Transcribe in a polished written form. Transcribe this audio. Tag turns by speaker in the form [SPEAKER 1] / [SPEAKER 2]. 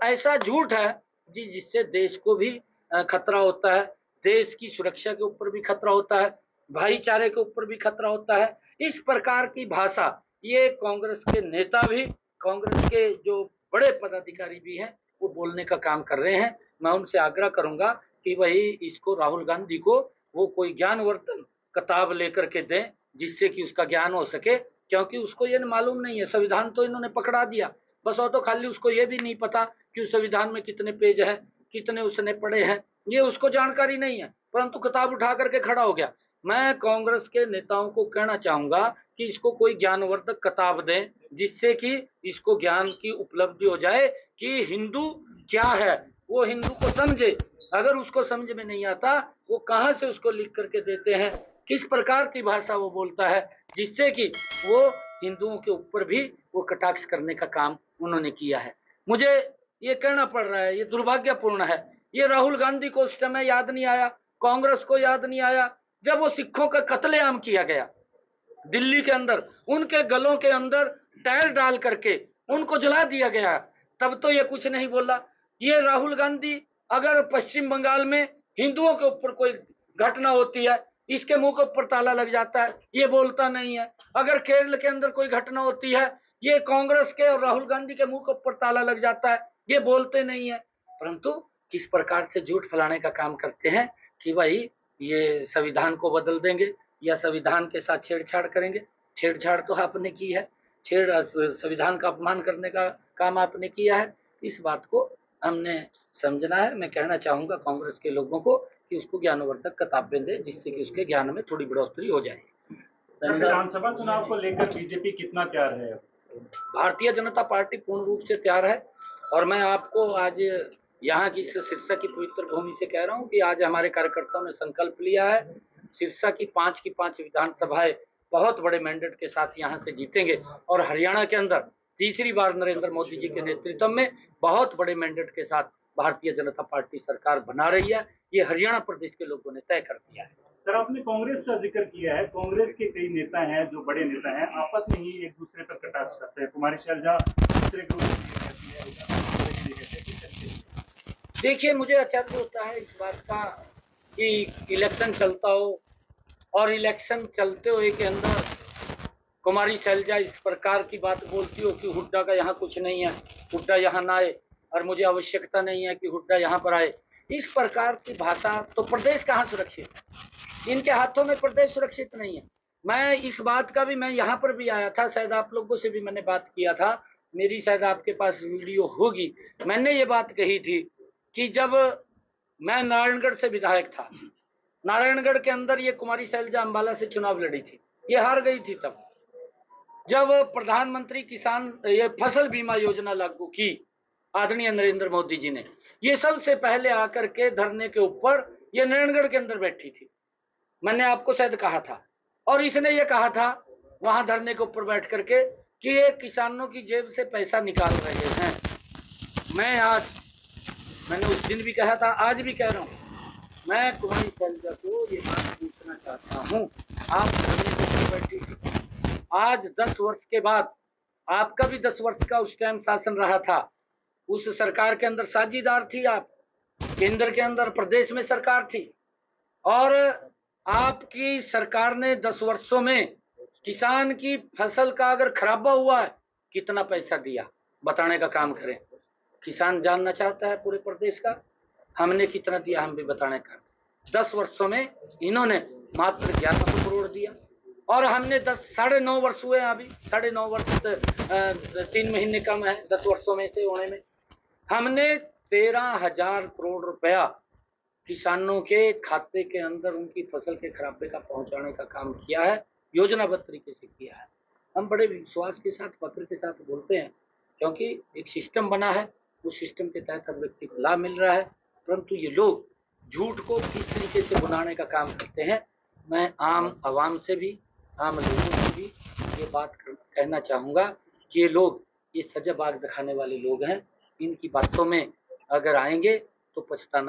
[SPEAKER 1] ऐसा झूठ है जी जिससे देश को भी खतरा होता है, देश की सुरक्षा के ऊपर भी खतरा होता है, भाईचारे के ऊपर भी खतरा होता है। इस प्रकार की भाषा ये कांग्रेस के नेता भी, कांग्रेस के जो बड़े पदाधिकारी भी हैं, वो बोलने का काम कर रहे हैं। मैं उनसे आग्रह करूंगा कि वही इसको, राहुल गांधी को, वो कोई ज्ञानवर्धन किताब लेकर के दें जिससे कि उसका ज्ञान हो सके, क्योंकि उसको ये मालूम नहीं है। संविधान तो इन्होंने पकड़ा दिया, बस वो तो खाली उसको ये भी नहीं पता कि उस संविधान में कितने पेज हैं, कितने उसने पढ़े हैं, ये उसको जानकारी नहीं है, परंतु किताब उठा करके खड़ा हो गया। मैं कांग्रेस के नेताओं को कहना चाहूंगा कि इसको कोई ज्ञानवर्धक किताब दें जिससे कि इसको ज्ञान की उपलब्धि हो जाए कि हिंदू क्या है, वो हिंदू को समझे। अगर उसको समझ में नहीं आता, वो कहाँ से उसको लिख करके देते हैं, किस प्रकार की भाषा वो बोलता है, जिससे कि वो हिंदुओं के ऊपर भी वो कटाक्ष करने का काम उन्होंने किया है। मुझे ये कहना पड़ रहा है, ये दुर्भाग्यपूर्ण है। ये राहुल गांधी को उस समय याद नहीं आया, कांग्रेस को याद नहीं आया, जब वो सिखों का कत्लेआम किया गया दिल्ली के अंदर, उनके गलों के अंदर टायर डाल करके उनको जला दिया गया, तब तो ये कुछ नहीं बोला। ये राहुल गांधी अगर पश्चिम बंगाल में हिंदुओं के ऊपर कोई घटना होती है, इसके मुंह के ऊपर ताला लग जाता है, ये बोलता नहीं है। अगर केरल के अंदर कोई घटना होती है, ये कांग्रेस के और राहुल गांधी के मुंह के ऊपर ताला लग जाता है, ये बोलते नहीं है। परंतु किस प्रकार से झूठ फैलाने का काम करते हैं कि भाई ये संविधान को बदल देंगे या संविधान के साथ छेड़छाड़ करेंगे। छेड़छाड़ तो आपने की है, संविधान का अपमान करने का काम आपने किया है। इस बात को हमने समझना है। मैं कहना चाहूंगा कांग्रेस के लोगों को कि उसको ज्ञानवर्धक किताबें दे जिससे कि उसके ज्ञान में थोड़ी बढ़ोतरी हो जाए।
[SPEAKER 2] विधानसभा चुनाव को लेकर बीजेपी कितना तैयार है?
[SPEAKER 1] भारतीय जनता पार्टी पूर्ण रूप से तैयार है, और मैं आपको आज यहाँ की सिरसा की पवित्र भूमि से कह रहा हूँ कि आज हमारे कार्यकर्ताओं ने संकल्प लिया है, सिरसा की 5 की 5 विधानसभाएं बहुत बड़े मैंडेट के साथ यहाँ से जीतेंगे, और हरियाणा के अंदर तीसरी बार नरेंद्र मोदी जी के नेतृत्व में बहुत बड़े मैंडेट के साथ भारतीय जनता पार्टी सरकार बना रही है। ये हरियाणा प्रदेश के लोगों ने तय कर दिया है।
[SPEAKER 2] सर, आपने कांग्रेस का जिक्र किया है, कांग्रेस के कई नेता हैं जो बड़े नेता हैं, आपस में ही एक दूसरे पर कटाक्ष करते हैं। कुमारी शैलजा दूसरे ग्रुप
[SPEAKER 1] देखिए, मुझे आश्चर्य होता है इस बात का कि इलेक्शन चलता हो और इलेक्शन चलते हुए के अंदर कुमारी शैलजा इस प्रकार की बात बोलती हो कि हुड्डा का यहाँ कुछ नहीं है, हुड्डा यहाँ ना आए, और मुझे आवश्यकता नहीं है कि हुड्डा यहाँ पर आए। इस प्रकार की भाषा, तो प्रदेश कहाँ सुरक्षित? इनके हाथों में प्रदेश सुरक्षित नहीं है। मैं इस बात का भी, मैं यहाँ पर भी आया था, शायद आप लोगों से भी मैंने बात किया था, मेरी शायद आपके पास वीडियो होगी। मैंने ये बात कही थी कि जब मैं नारायणगढ़ से विधायक था, नारायणगढ़ के अंदर ये कुमारी शैलजा अंबाला से चुनाव लड़ी थी, ये हार गई थी। तब जब प्रधानमंत्री किसान ये फसल बीमा योजना लागू की आदरणीय नरेंद्र मोदी जी ने, ये सबसे पहले आकर के धरने के ऊपर ये नारायणगढ़ के अंदर बैठी थी। मैंने आपको शायद कहा था, और इसने ये कहा था वहां धरने के ऊपर बैठ करके कि ये किसानों की जेब से पैसा निकाल रहे हैं। मैंने उस दिन भी कहा था, आज भी कह रहा हूँ, मैं कुमारी शैलजा को ये बात पूछना चाहता हूँ, आप धरने के ऊपर बैठी थी, आज 10 वर्ष के बाद, आपका भी 10 वर्ष का उस टाइम शासन रहा था, उस सरकार के अंदर साझीदार थी आप, केंद्र के अंदर प्रदेश में सरकार थी, और आपकी सरकार ने 10 वर्षों में किसान की फसल का अगर खराबा हुआ है कितना पैसा दिया, बताने का काम करें। किसान जानना चाहता है पूरे प्रदेश का, हमने कितना दिया, हम भी बताने का। 10 वर्षों में इन्होंने मात्र 1100 करोड़ दिया, और हमने 9.5 वर्ष हुए, अभी 9.5 वर्ष 3 महीने कम है 10 वर्षों में से होने में, हमने 13,000 करोड़ रुपया किसानों के खाते के अंदर उनकी फसल के खराबे का पहुंचाने का काम किया है, योजनाबद्ध तरीके से किया है। हम बड़े विश्वास के साथ, फक्र के साथ बोलते हैं, क्योंकि एक सिस्टम बना है, उस सिस्टम के तहत हर व्यक्ति को लाभ मिल रहा है, परंतु ये लोग झूठ को किस तरीके से बुनाने का काम करते हैं। मैं आम आवाम से भी, आम लोगों से भी ये बात कहना चाहूँगा कि ये लोग, ये सजा बाग दिखाने वाले लोग हैं, इनकी बातों में अगर आएंगे तो पछताना